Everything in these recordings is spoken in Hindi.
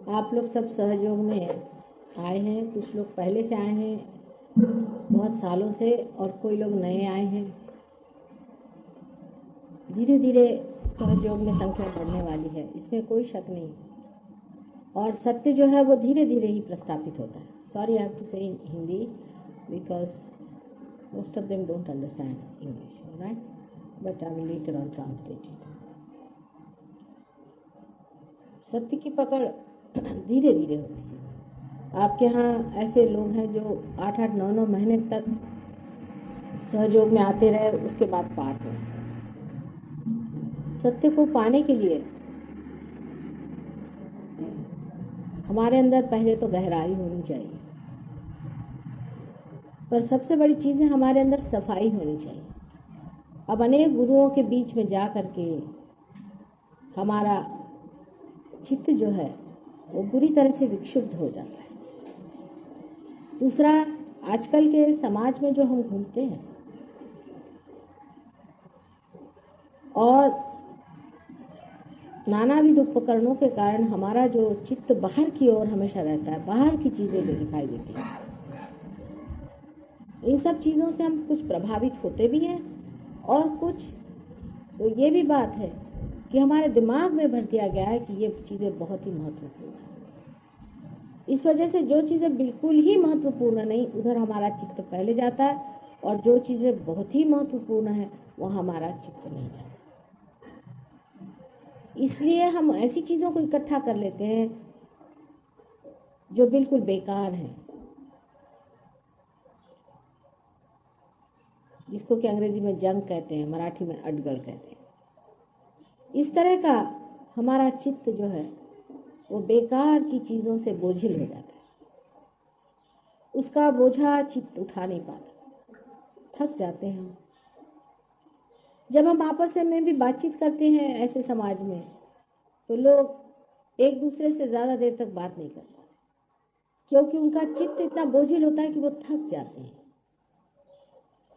आप लोग सब सहयोग में आए हैं, कुछ लोग पहले से आए हैं बहुत सालों से, और कोई लोग नए आए हैं। धीरे धीरे सहयोग में संख्या बढ़ने वाली है, इसमें कोई शक नहीं। और सत्य जो है वो धीरे धीरे ही प्रस्थापित होता है। Sorry, I have to say in Hindi because most of them don't understand English, right? But I will later on translate it. सत्य की पकड़ धीरे धीरे होती है। आपके यहाँ ऐसे लोग हैं जो 8-8, 9-9 महीने तक सहयोग में आते रहे, उसके बाद पार हो। सत्य को पाने के लिए हमारे अंदर पहले तो गहराई होनी चाहिए, पर सबसे बड़ी चीज़ है हमारे अंदर सफाई होनी चाहिए। अब अनेक गुरुओं के बीच में जा करके हमारा चित्त जो है वो बुरी तरह से विक्षुब्ध हो जाता है। दूसरा, आजकल के समाज में जो हम घूमते हैं और नानाविध उपकरणों के कारण हमारा जो चित्त बाहर की ओर हमेशा रहता है, बाहर की चीजें जो दिखाई देती हैं, इन सब चीजों से हम कुछ प्रभावित होते भी हैं, और कुछ तो ये भी बात है कि हमारे दिमाग में भर दिया गया है कि ये चीजें बहुत ही महत्वपूर्ण है। इस वजह से जो चीजें बिल्कुल ही महत्वपूर्ण नहीं, उधर हमारा चित्त पहले जाता है, और जो चीजें बहुत ही महत्वपूर्ण है वह हमारा चित्त नहीं जाता। इसलिए हम ऐसी चीजों को इकट्ठा कर लेते हैं जो बिल्कुल बेकार हैं, जिसको कि अंग्रेजी में जंक कहते हैं, मराठी में अडगड़ कहते हैं। इस तरह का हमारा चित्त जो है वो बेकार की चीजों से बोझिल हो जाता है, उसका बोझा चित्त उठा नहीं पाता, थक जाते हैं हम। जब हम आपस में भी बातचीत करते हैं ऐसे समाज में, तो लोग एक दूसरे से ज्यादा देर तक बात नहीं करते, क्योंकि उनका चित्त इतना बोझिल होता है कि वो थक जाते हैं।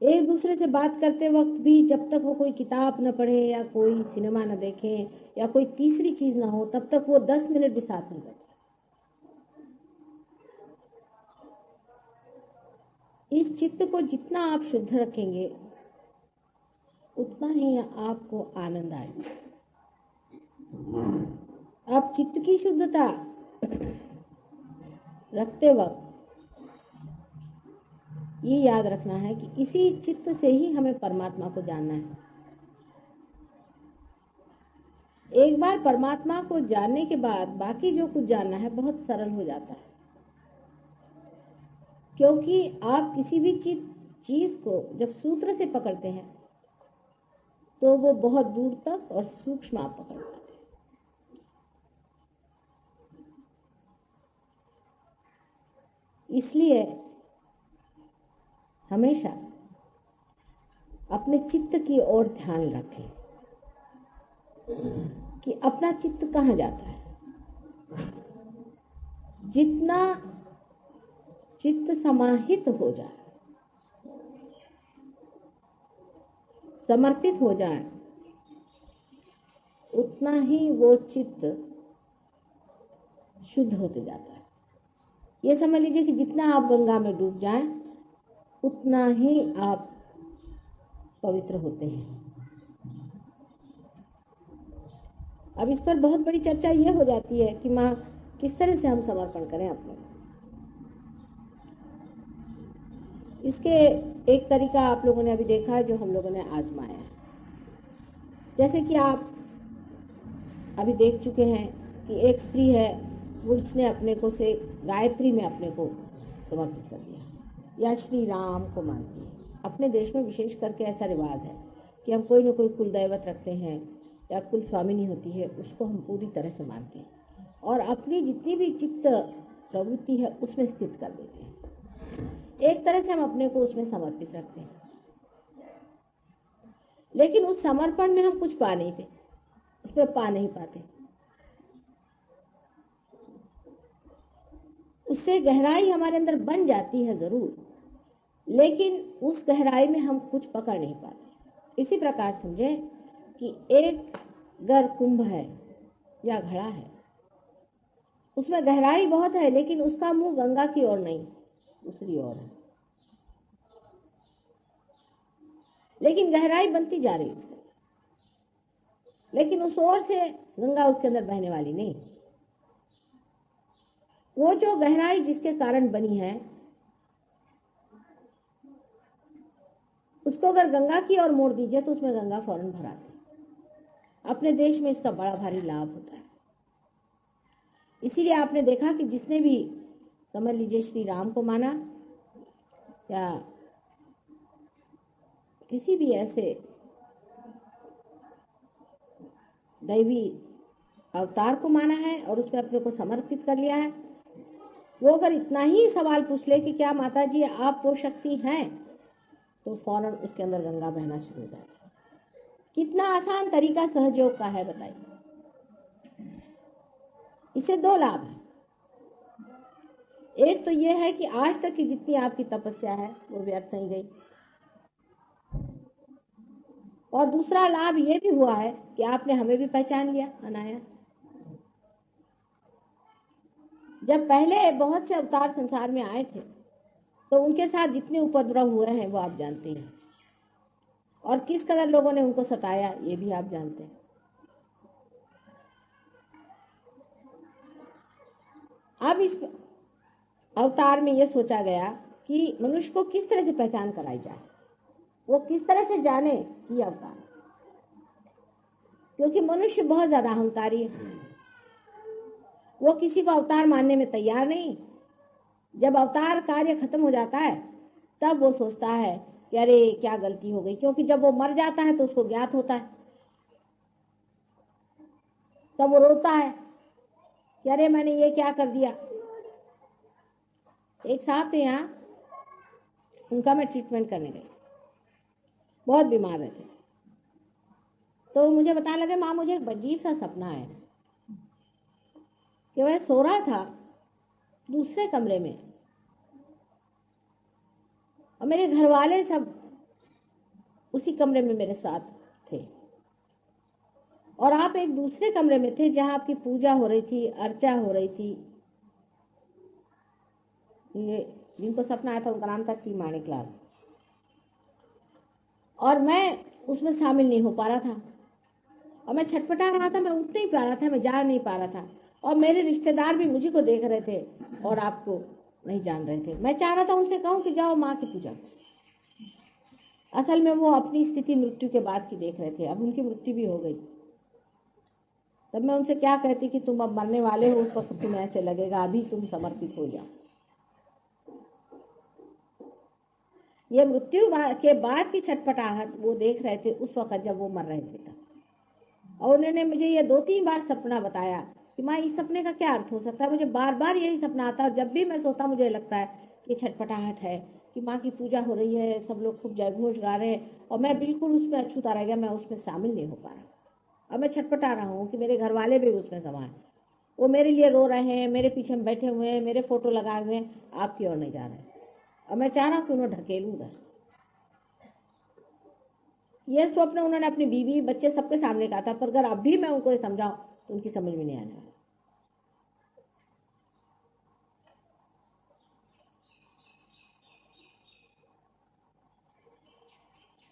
एक दूसरे से बात करते वक्त भी जब तक वो कोई किताब न पढ़े या कोई सिनेमा न देखें या कोई तीसरी चीज ना हो, तब तक वो 10 मिनट भी साथ नहीं बैठ सकते। इस चित्त को जितना आप शुद्ध रखेंगे उतना ही आपको आनंद आएगा। आप चित्त की शुद्धता रखते वक्त ये याद रखना है कि इसी चित्त से ही हमें परमात्मा को जानना है। एक बार परमात्मा को जानने के बाद बाकी जो कुछ जानना है बहुत सरल हो जाता है, क्योंकि आप किसी भी चीज को जब सूत्र से पकड़ते हैं तो वो बहुत दूर तक और सूक्ष्म आप पकड़ पाते हैं। इसलिए हमेशा अपने चित्त की ओर ध्यान रखें कि अपना चित्त कहाँ जाता है। जितना चित्त समाहित हो जाए, समर्पित हो जाए, उतना ही वो चित्त शुद्ध होते जाता है। ये समझ लीजिए कि जितना आप गंगा में डूब जाएं, उतना ही आप पवित्र होते हैं। अब इस पर बहुत बड़ी चर्चा ये हो जाती है कि माँ किस तरह से हम समर्पण करें अपने। इसके एक तरीका आप लोगों ने अभी देखा है, जो हम लोगों ने आजमाया है। जैसे कि आप अभी देख चुके हैं कि एक स्त्री है, उसने अपने को से गायत्री में अपने को समर्पित कर दिया, या श्री राम को मानती है। अपने देश में विशेष करके ऐसा रिवाज है कि हम कोई न कोई कुल दैवत रखते हैं या कुल स्वामिनी होती है, उसको हम पूरी तरह से मानते हैं और अपनी जितनी भी चित्त प्रवृत्ति है उसमें स्थित कर देते हैं। एक तरह से हम अपने को उसमें समर्पित रखते हैं, लेकिन उस समर्पण में हम कुछ पा नहीं थे, उसमें पा नहीं पाते। उससे गहराई हमारे अंदर बन जाती है जरूर, लेकिन उस गहराई में हम कुछ पकड़ नहीं पाते। इसी प्रकार समझे कि एक गर कुंभ है या घड़ा है, उसमें गहराई बहुत है, लेकिन उसका मुंह गंगा की ओर नहीं, दूसरी ओर है। लेकिन गहराई बनती जा रही है, लेकिन उस ओर से गंगा उसके अंदर बहने वाली नहीं। वो जो गहराई जिसके कारण बनी है, उसको अगर गंगा की ओर मोड़ दीजिए तो उसमें गंगा फौरन भर आती है। अपने देश में इसका बड़ा भारी लाभ होता है। इसीलिए आपने देखा कि जिसने भी, समझ लीजिए, श्री राम को माना या किसी भी ऐसे दैवी अवतार को माना है और उसमें अपने को समर्पित कर लिया है, वो अगर इतना ही सवाल पूछ ले कि क्या माता जी आप वो शक्ति हैं, तो फौरन उसके अंदर गंगा बहना शुरू हो जाती है। कितना आसान तरीका सहयोग का है, बताइए। इससे दो लाभ है। एक तो ये है कि आज तक की जितनी आपकी तपस्या है वो व्यर्थ नहीं गई, और दूसरा लाभ ये भी हुआ है कि आपने हमें भी पहचान लिया अनायास। जब पहले बहुत से अवतार संसार में आए थे तो उनके साथ जितने उपद्रव हुए हैं वो आप जानते हैं, और किस कदर लोगों ने उनको सताया ये भी आप जानते हैं। अब इस अवतार में ये सोचा गया कि मनुष्य को किस तरह से पहचान कराई जाए, वो किस तरह से जाने कि अवतार, क्योंकि मनुष्य बहुत ज्यादा अहंकारी है। वो किसी को अवतार मानने में तैयार नहीं। जब अवतार कार्य खत्म हो जाता है तब वो सोचता है कि अरे क्या गलती हो गई, क्योंकि जब वो मर जाता है तो उसको ज्ञात होता है, तब वो रोता है कि अरे मैंने ये क्या कर दिया। एक साहब थे यहाँ, उनका मैं ट्रीटमेंट करने गई, बहुत बीमार रहते, तो मुझे बताने लगे माँ मुझे एक अजीब सा सपना है कि वह सो रहा था दूसरे कमरे में और मेरे घर वाले सब उसी कमरे में मेरे साथ थे, और आप एक दूसरे कमरे में थे जहां आपकी पूजा हो रही थी, अर्चा हो रही थी। ये जिनको सपना आया था उनका नाम था टी माणिकलाल, और मैं उसमें शामिल नहीं हो पा रहा था, और मैं छटपटा रहा था, मैं उठ नहीं पा रहा था, मैं जा नहीं पा रहा था, और मेरे रिश्तेदार भी मुझे को देख रहे थे और आपको नहीं जान रहे थे। मैं चाह रहा था उनसे कहूं कि जाओ माँ की पूजा। असल में वो अपनी स्थिति मृत्यु के बाद की देख रहे थे, अब उनकी मृत्यु भी हो गई। तब मैं उनसे क्या कहती कि तुम अब मरने वाले हो, उस वक्त तुम्हें ऐसे लगेगा, अभी तुम समर्पित हो जाओ। ये मृत्यु के बाद की छटपटाहट वो देख रहे थे उस वक्त जब वो मर रहे थे तब। और उन्होंने मुझे ये 2-3 बार सपना बताया कि माँ इस सपने का क्या अर्थ हो सकता है। मुझे बार बार यही सपना आता है, और जब भी मैं सोता मुझे लगता है कि छटपटाहट है कि माँ की पूजा हो रही है, सब लोग खूब जयघोष गा रहे हैं, और मैं बिल्कुल उसमें अछूता रह गया, मैं उसमें शामिल नहीं हो पा रहा। और मैं छटपटा रहा हूँ कि मेरे घर वाले भी उसमें समान, वो मेरे लिए रो रहे हैं, मेरे पीछे में बैठे हुए हैं, मेरे फोटो लगाए हुए हैं, आपकी ओर नहीं जा रहे हैं, और मैं चाह रहा हूँ कि उन्हें ढकेलूं उधर। ये स्वप्न उन्होंने अपनी बीवी बच्चे सबके सामने कहा था, पर अगर अब भी मैं उनको ये समझाऊं तो उनकी समझ में नहीं आने वाला।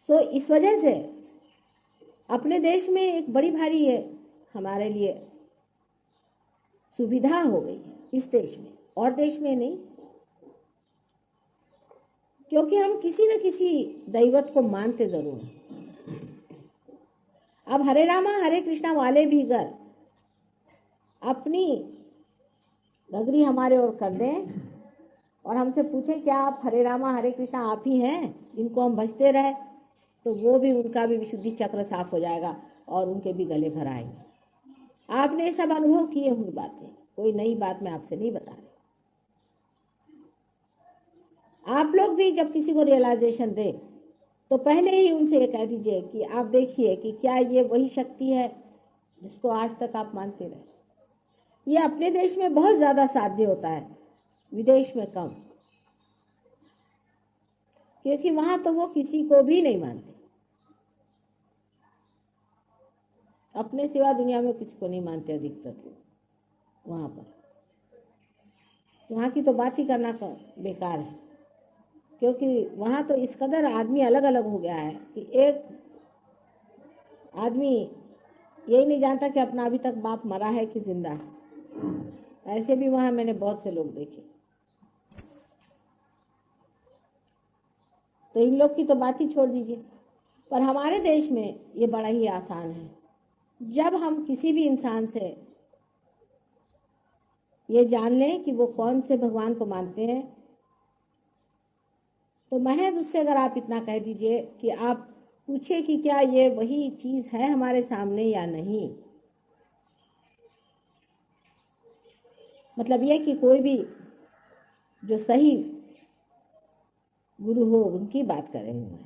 सो इस वजह से अपने देश में एक बड़ी भारी है हमारे लिए सुविधा हो गई है, इस देश में, और देश में नहीं, क्योंकि हम किसी न किसी दैवत को मानते जरूर हैं। अब हरे रामा हरे कृष्णा वाले भी अगर अपनी नगरी हमारे ओर कर दें और हमसे पूछे क्या आप हरे रामा हरे कृष्णा आप ही हैं जिनको हम भजते रहे, तो वो भी, उनका भी विशुद्धि चक्र साफ हो जाएगा और उनके भी गले भर आएंगे। आपने सब अनुभव किए हुए बातें, कोई नई बात मैं आपसे नहीं बता रही। आप लोग भी जब किसी को रियलाइजेशन दे तो पहले ही उनसे ये कह दीजिए कि आप देखिए कि क्या ये वही शक्ति है जिसको आज तक आप मानते रहे। ये अपने देश में बहुत ज्यादा साध्य होता है, विदेश में कम, क्योंकि वहां तो वो किसी को भी नहीं मानते, अपने सिवा दुनिया में किसी को नहीं मानते अधिकतर लोग वहां पर। वहाँ की तो बात ही करना बेकार है, क्योंकि वहाँ तो इस कदर आदमी अलग अलग हो गया है कि एक आदमी यही नहीं जानता कि अपना अभी तक बाप मरा है कि जिंदा है। ऐसे भी वहाँ मैंने बहुत से लोग देखे। तो इन लोग की तो बात ही छोड़ दीजिए। पर हमारे देश में ये बड़ा ही आसान है। जब हम किसी भी इंसान से ये जान लें कि वो कौन से भगवान को मानते हैं, तो महज उससे अगर आप इतना कह दीजिए कि आप पूछे कि क्या ये वही चीज है हमारे सामने या नहीं, मतलब ये कि कोई भी जो सही गुरु हो उनकी बात कर रही हूँ मैं,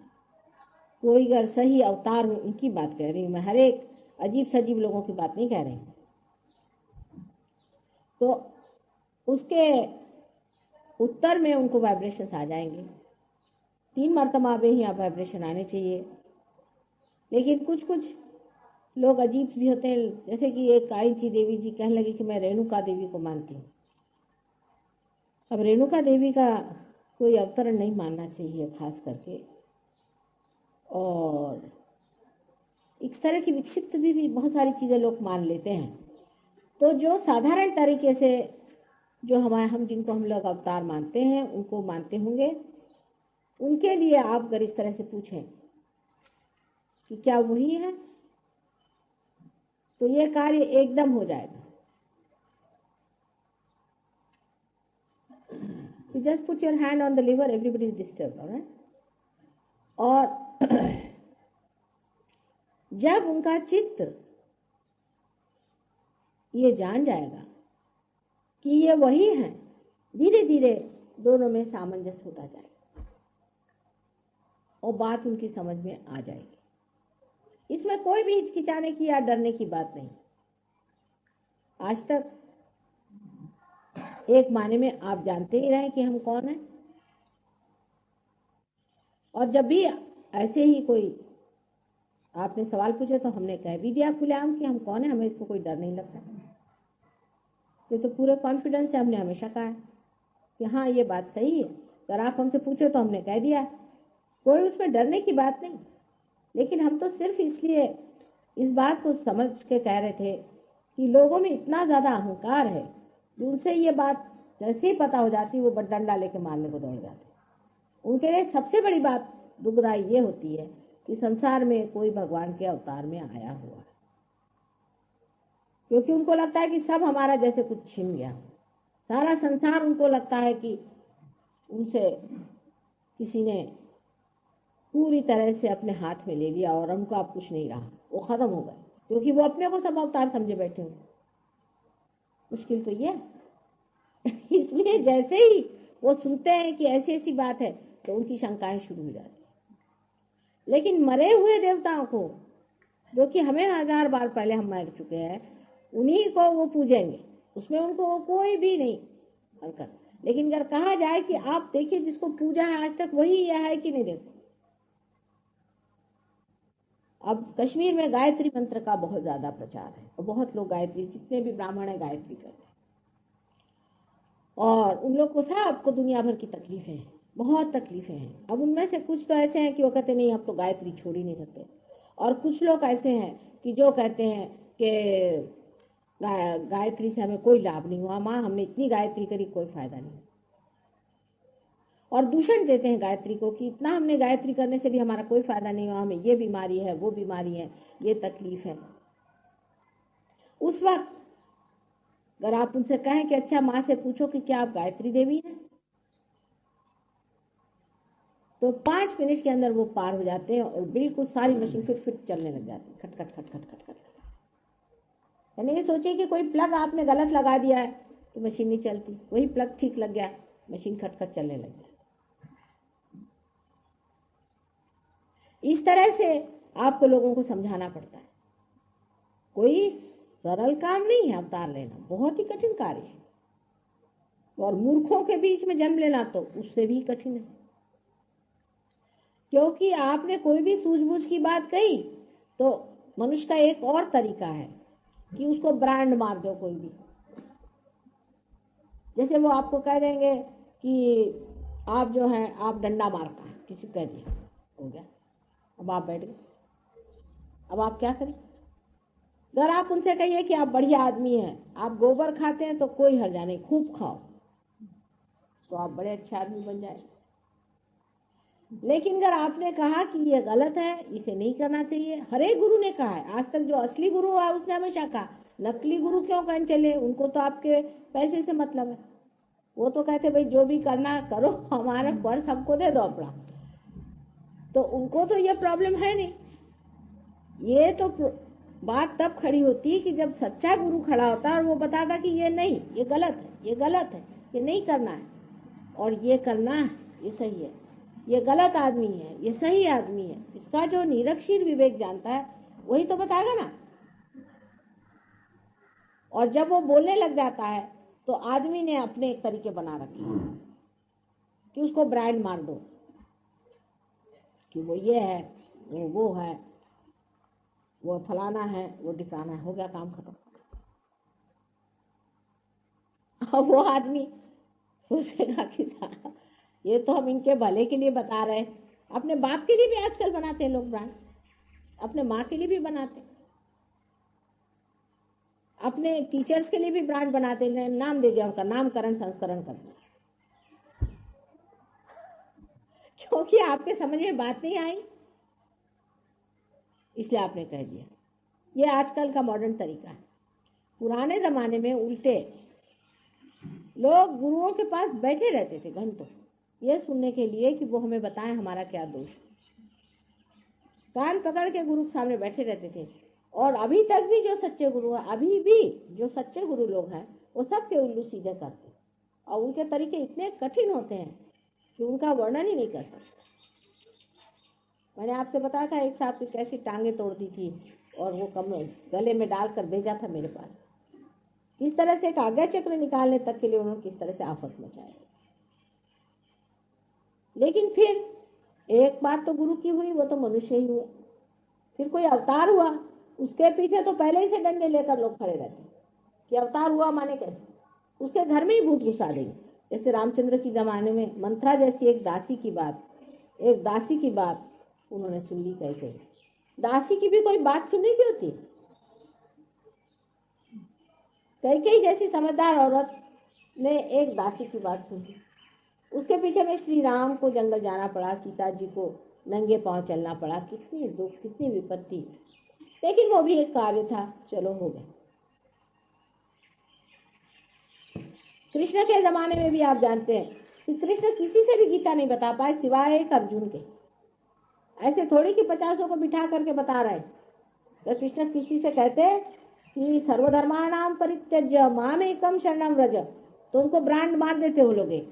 कोई अगर सही अवतार हो उनकी बात कह रही हूँ मैं, हर एक अजीब सजीब लोगों की बात नहीं कह रही हूँ। तो उसके उत्तर में उनको वाइब्रेशंस आ जाएंगे। 3 मर्तबा ही यहाँ वाइब्रेशन आने चाहिए। लेकिन कुछ कुछ लोग अजीब भी होते हैं, जैसे कि एक आई थी देवी जी, कहने लगी कि मैं रेणुका देवी को मानती हूँ। अब रेणुका देवी का कोई अवतरण नहीं मानना चाहिए खास करके। और इस तरह की विक्षिप्त भी बहुत सारी चीजें लोग मान लेते हैं। तो जो साधारण तरीके से जो हम जिनको हम लोग अवतार मानते हैं उनको मानते होंगे, उनके लिए आप अगर इस तरह से पूछें कि क्या वही है, तो ये कार्य एकदम हो जाएगा। You just put your hand on the liver, everybody is disturbed, all right? और जब उनका चित्त ये जान जाएगा कि ये वही है, धीरे धीरे दोनों में सामंजस्य होता जाएगा और बात उनकी समझ में आ जाएगी। इसमें कोई भी हिचकिचाने की या डरने की बात नहीं। आज तक एक माने में आप जानते ही रहे कि हम कौन हैं, और जब भी ऐसे ही कोई आपने सवाल पूछे तो हमने कह भी दिया खुलेआम कि हम कौन है, हमें इसको कोई डर नहीं लगता। ये तो पूरे कॉन्फिडेंस से हमने हमेशा कहा है कि हाँ ये बात सही है। अगर आप हमसे पूछे तो हमने कह दिया, कोई उसमें डरने की बात नहीं। लेकिन हम तो सिर्फ इसलिए इस बात को समझ के कह रहे थे कि लोगों में इतना ज्यादा अहंकार है, उनसे ये बात जैसे ही पता हो जाती वो डंडा लेके मारने को दौड़ जाते। उनके लिए सबसे बड़ी बात दुखदाई ये होती है कि संसार में कोई भगवान के अवतार में आया हुआ है, क्योंकि उनको लगता है कि सब हमारा जैसे कुछ छिन गया। सारा संसार उनको लगता है कि उनसे किसी ने पूरी तरह से अपने हाथ में ले लिया और उनको अब कुछ नहीं रहा, वो खत्म हो गए, क्योंकि वो अपने को सब अवतार समझे बैठे हुए। मुश्किल तो ये इसलिए जैसे ही वो सुनते हैं कि ऐसी ऐसी बात है तो उनकी शंकाएं शुरू हो जाती। लेकिन मरे हुए देवताओं को, जो कि हमें 1000 बार पहले हम मर चुके हैं, उन्हीं को वो पूजेंगे, उसमें उनको कोई भी नहीं हरकत। लेकिन अगर कहा जाए कि आप देखिए जिसको पूजा है आज तक वही यह है कि नहीं, देखो अब कश्मीर में गायत्री मंत्र का बहुत ज्यादा प्रचार है और बहुत लोग गायत्री, जितने भी ब्राह्मण है गायत्री करते हैं, और उन लोग को सबको दुनिया भर की तकलीफें हैं, बहुत तकलीफें हैं। अब उनमें से कुछ तो ऐसे हैं कि वो कहते नहीं अब तो गायत्री छोड़ ही नहीं सकते, और कुछ लोग ऐसे हैं कि जो कहते हैं कि गायत्री से हमें कोई लाभ नहीं हुआ, माँ हमने इतनी गायत्री करी कोई फायदा नहीं, और दूषण देते हैं गायत्री को कि इतना हमने गायत्री करने से भी हमारा कोई फायदा नहीं हुआ, हमें ये बीमारी है, वो बीमारी है, ये तकलीफ है। उस वक्त अगर आप उनसे कहें कि अच्छा माँ से पूछो कि क्या आप गायत्री देवी हैं, तो 5 मिनट के अंदर वो पार हो जाते हैं और बिल्कुल सारी मशीन फिट चलने लग जाती है, खट खट खट खट खट खट। यानी ये सोचिए कि कोई प्लग आपने गलत लगा दिया है तो मशीन नहीं चलती, वही प्लग ठीक लग गया, मशीन खट खट चलने लग गया। इस तरह से आपको लोगों को समझाना पड़ता है। कोई सरल काम नहीं है अवतार लेना, बहुत ही कठिन कार्य है, और मूर्खों के बीच में जन्म लेना तो उससे भी कठिन है, क्योंकि आपने कोई भी सूझबूझ की बात कही तो मनुष्य का एक और तरीका है कि उसको ब्रांड मार दो कोई भी। जैसे वो आपको कह देंगे कि आप जो है आप डंडा मारता है, किसी को कह दिया, हो गया, अब आप बैठ गए, अब आप क्या करें? अगर आप उनसे कहिए कि आप बढ़िया आदमी हैं, आप गोबर खाते हैं तो कोई हर्जा नहीं, खूब खाओ, तो आप बड़े अच्छे आदमी बन जाए। लेकिन अगर आपने कहा कि ये गलत है, इसे नहीं करना चाहिए, हर एक गुरु ने कहा है, आज तक जो असली गुरु है उसने हमेशा कहा, नकली गुरु क्यों कहने चले, उनको तो आपके पैसे से मतलब है, वो तो कहते भाई जो भी करना करो, हमारा पर्स हमको दे दो अपना, तो उनको तो ये प्रॉब्लम है नहीं। ये तो बात तब खड़ी होती कि जब सच्चा गुरु खड़ा होता और वो बताता कि ये नहीं, ये गलत है, ये गलत है, ये नहीं करना है, और ये करना है, ये सही है, ये गलत आदमी है, ये सही आदमी है। इसका जो निरक्षीर विवेक जानता है वही तो बताएगा ना। और जब वो बोलने लग जाता है तो आदमी ने अपने एक तरीके बना रखे हैं कि उसको ब्रांड मार दो कि वो ये है, वो है, वो फलाना है, वो ठिकाना है, हो गया काम खत्म। अब वो आदमी सोचेगा कि ये तो हम इनके भले के लिए बता रहे हैं। अपने बाप के लिए भी आजकल बनाते हैं लोग ब्रांड, अपने माँ के लिए भी बनाते, अपने टीचर्स के लिए भी ब्रांड बनाते हैं, नाम दे दिया उनका, नामकरण संस्करण कर दिया, क्योंकि आपके समझ में बात नहीं आई इसलिए आपने कह दिया। ये आजकल का मॉडर्न तरीका है। पुराने जमाने में उल्टे लोग गुरुओं के पास बैठे रहते थे घंटों, ये सुनने के लिए कि वो हमें बताएं हमारा क्या दोष, कान पकड़ के गुरु के सामने बैठे रहते थे। और अभी तक भी जो सच्चे गुरु है, अभी भी जो सच्चे गुरु लोग हैं, वो सबके उल्लू सीधे करते, और उनके तरीके इतने कठिन होते हैं कि उनका वर्णन ही नहीं कर सकते। मैंने आपसे बताया था एक साथ कैसी टांगे तोड़ दी थी, और वो गले में डालकर भेजा था मेरे पास। किस तरह से एक आज्ञा चक्र निकालने तक के लिए उन्होंने किस तरह से आफत मचाई। लेकिन फिर एक बात तो गुरु की हुई, वो तो मनुष्य ही हुआ। फिर कोई अवतार हुआ, उसके पीछे तो पहले ही से डंडे लेकर लोग खड़े रहते कि अवतार हुआ माने कैसे, उसके घर में ही भूत घुसा देंगे। जैसे रामचंद्र की जमाने में मंथरा जैसी एक दासी की बात उन्होंने सुन ली। कहीं दासी की भी कोई बात सुनने की होती, कई जैसी समझदार औरत ने एक दासी की बात सुनी, उसके पीछे में श्री राम को जंगल जाना पड़ा, सीता जी को नंगे पांव चलना पड़ा, कितनी दुख, कितनी विपत्ति, लेकिन वो भी एक कार्य था, चलो हो गया। कृष्ण के जमाने में भी आप जानते हैं कि कृष्ण किसी से भी गीता नहीं बता पाए सिवाय एक अर्जुन के। ऐसे थोड़ी कि 50 को बिठा करके बता रहे। तो कृष्ण किसी से कहते कि सर्वधर्माणाम परित्यज्य मामेकम शरणम व्रज, तो उनको ब्रांड मार देते वो लोग एक।